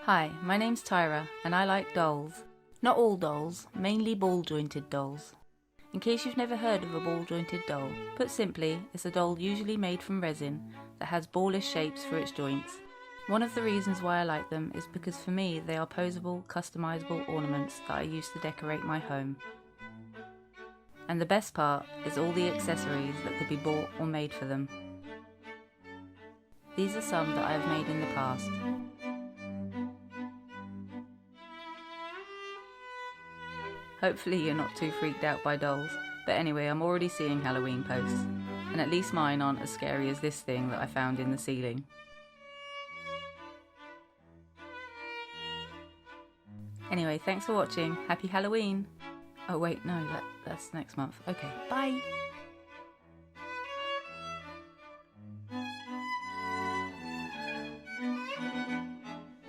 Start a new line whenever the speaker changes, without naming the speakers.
Hi, my name's Tyra and I like dolls. Not all dolls, mainly ball-jointed dolls. In case you've never heard of a ball-jointed doll, put simply, it's a doll usually made from resin that has ballish shapes for its joints. One of the reasons why I like them is because for me they are posable, customizable ornaments that I use to decorate my home. And the best part is all the accessories that could be bought or made for them. These are some that I have made in the past. Hopefully you're not too freaked out by dolls, but anyway, I'm already seeing Halloween posts, and at least mine aren't as scary as this thing that I found in the ceiling. Anyway, thanks for watching. Happy Halloween! Oh wait, no, that's next month. Okay, bye!